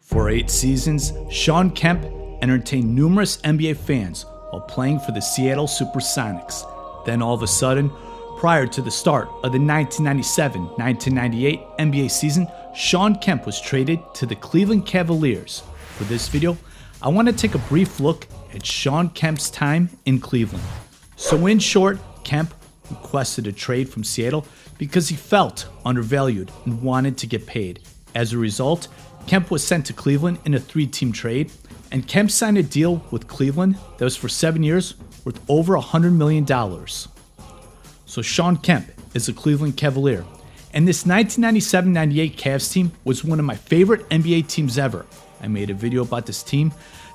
For 8 seasons, Shawn Kemp entertained numerous NBA fans while playing for the Seattle Supersonics. Then all of a sudden, prior to the start of the 1997-1998 NBA season, Shawn Kemp was traded to the Cleveland Cavaliers. For this video, I want to take a brief look at Shawn Kemp's time in Cleveland. So in short, Kemp requested a trade from Seattle because he felt undervalued and wanted to get paid. As a result, Kemp was sent to Cleveland in a 3-team trade, and Kemp signed a deal with Cleveland that was for 7 years worth over $100 million. So Shawn Kemp is a Cleveland Cavalier, and this 1997-98 Cavs team was one of my favorite NBA teams ever. I made a video about this team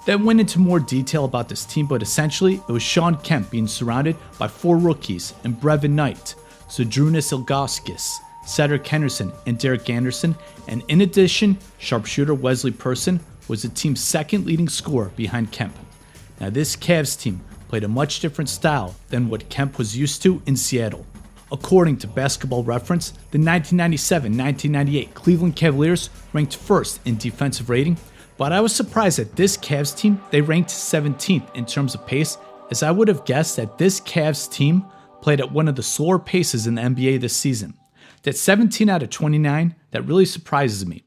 that went into more detail about this team, but essentially it was Shawn Kemp being surrounded by 4 rookies in Brevin Knight, Zydrunas Ilgauskas, Cedric Henderson, and Derek Anderson, and in addition, sharpshooter Wesley Person was the team's second leading scorer behind Kemp. Now this Cavs team played a much different style than what Kemp was used to in Seattle. According to Basketball Reference, the 1997-1998 Cleveland Cavaliers ranked first in defensive rating, but I was surprised that this Cavs team, they ranked 17th in terms of pace, as I would have guessed that this Cavs team played at one of the slower paces in the NBA this season. That's 17 out of 29, that really surprises me.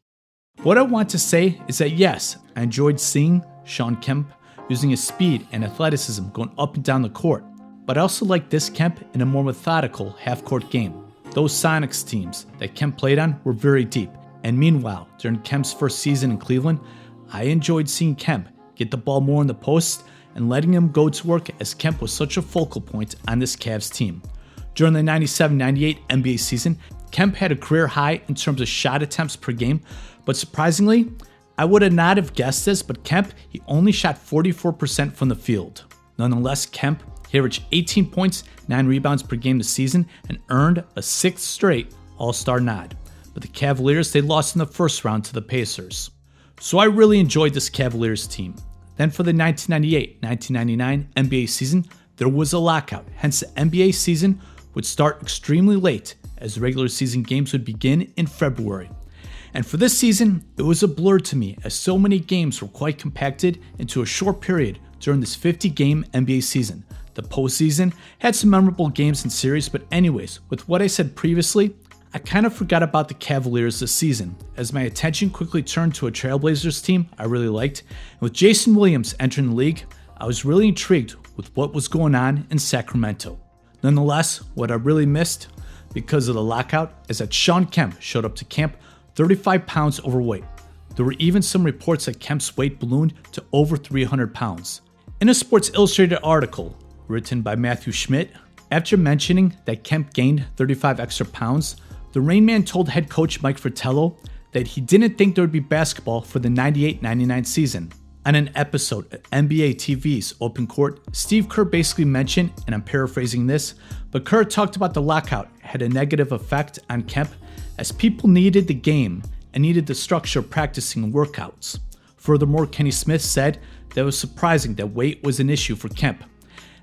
What I want to say is that yes, I enjoyed seeing Shawn Kemp using his speed and athleticism going up and down the court, but I also like this Kemp in a more methodical half-court game. Those Sonics teams that Kemp played on were very deep, and meanwhile, during Kemp's first season in Cleveland, I enjoyed seeing Kemp get the ball more in the post and letting him go to work, as Kemp was such a focal point on this Cavs team. During the 97-98 NBA season, Kemp had a career high in terms of shot attempts per game, but surprisingly, I would have not have guessed this, but Kemp, he only shot 44% from the field. Nonetheless, Kemp, he averaged 18 points, 9 rebounds per game this season, and earned a 6th straight All-Star nod. But the Cavaliers, they lost in the first round to the Pacers. So I really enjoyed this Cavaliers team. Then for the 1998-1999 NBA season, there was a lockout, hence the NBA season would start extremely late, as regular season games would begin in February. And for this season, it was a blur to me, as so many games were quite compacted into a short period during this 50-game NBA season. The postseason had some memorable games and series, but anyways, with what I said previously, I kind of forgot about the Cavaliers this season, as my attention quickly turned to a Trailblazers team I really liked, and with Jason Williams entering the league, I was really intrigued with what was going on in Sacramento. Nonetheless, what I really missed because of the lockout is that Shawn Kemp showed up to camp 35 pounds overweight. There were even some reports that Kemp's weight ballooned to over 300 pounds. In a Sports Illustrated article written by Matthew Schmidt, after mentioning that Kemp gained 35 extra pounds, the Rain Man told head coach Mike Fratello that he didn't think there would be basketball for the 98-99 season. On an episode of NBA TV's Open Court, Steve Kerr basically mentioned, and I'm paraphrasing this, but Kerr talked about the lockout had a negative effect on Kemp, as people needed the game and needed the structure of practicing and workouts. Furthermore, Kenny Smith said that it was surprising that weight was an issue for Kemp.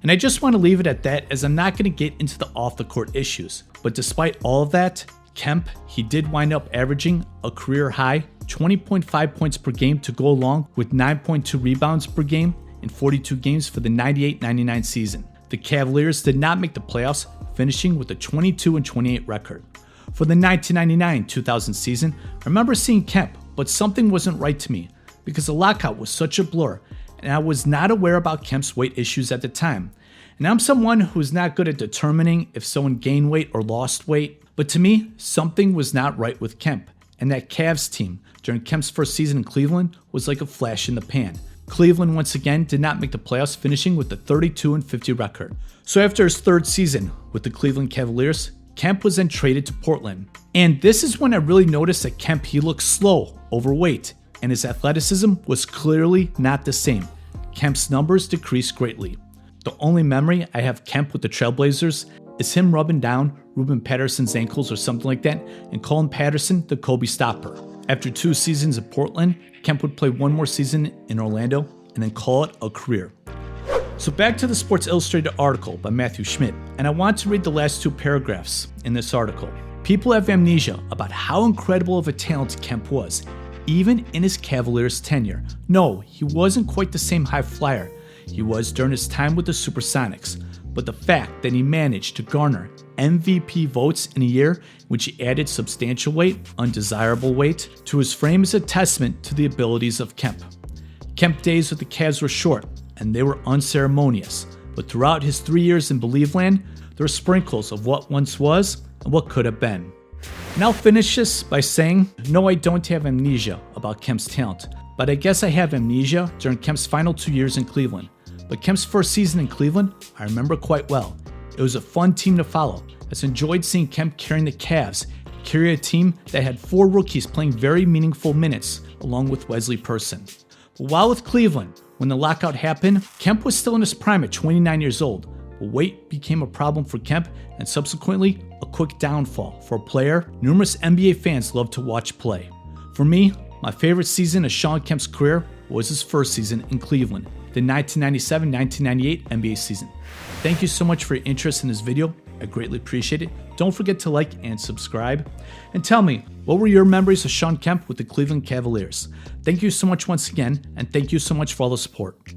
And I just want to leave it at that, as I'm not going to get into the off-the-court issues. But despite all of that, Kemp, he did wind up averaging a career high 20.5 points per game to go along with 9.2 rebounds per game in 42 games for the 98-99 season. The Cavaliers did not make the playoffs, finishing with a 22-28 record. For the 1999-2000 season, I remember seeing Kemp, but something wasn't right to me because the lockout was such a blur, and I was not aware about Kemp's weight issues at the time. And I'm someone who is not good at determining if someone gained weight or lost weight, but to me, something was not right with Kemp. And that Cavs team during Kemp's first season in Cleveland was like a flash in the pan. Cleveland once again did not make the playoffs, finishing with a 32-50 record. So after his 3rd season with the Cleveland Cavaliers, Kemp was then traded to Portland. And this is when I really noticed that Kemp, he looked slow, overweight, and his athleticism was clearly not the same. Kemp's numbers decreased greatly. The only memory I have Kemp with the Trailblazers is him rubbing down Ruben Patterson's ankles or something like that and calling Patterson the Kobe stopper. After 2 seasons in Portland, Kemp would play 1 more season in Orlando and then call it a career. So back to the Sports Illustrated article by Matthew Schmidt, and I want to read the last 2 paragraphs in this article. People have amnesia about how incredible of a talent Kemp was, even in his Cavaliers tenure. No, he wasn't quite the same high flyer he was during his time with the Supersonics, but the fact that he managed to garner MVP votes in a year in which he added substantial weight, undesirable weight, to his frame is a testament to the abilities of Kemp. Kemp days with the Cavs were short, and they were unceremonious, but throughout his 3 years in Believe Land, there were sprinkles of what once was and what could have been. And I'll finish this by saying, no, I don't have amnesia about Kemp's talent, but I guess I have amnesia during Kemp's final 2 years in Cleveland. But Kemp's first season in Cleveland, I remember quite well. It was a fun team to follow. I enjoyed seeing Kemp carrying the Cavs, carry a team that had 4 rookies playing very meaningful minutes, along with Wesley Person. But while with Cleveland, when the lockout happened, Kemp was still in his prime at 29 years old. But weight became a problem for Kemp, and subsequently, a quick downfall for a player numerous NBA fans love to watch play. For me, my favorite season of Shawn Kemp's career was his first season in Cleveland, the 1997-1998 NBA season. Thank you so much for your interest in this video. I greatly appreciate it. Don't forget to like and subscribe. And tell me, what were your memories of Shawn Kemp with the Cleveland Cavaliers? Thank you so much once again, and thank you so much for all the support.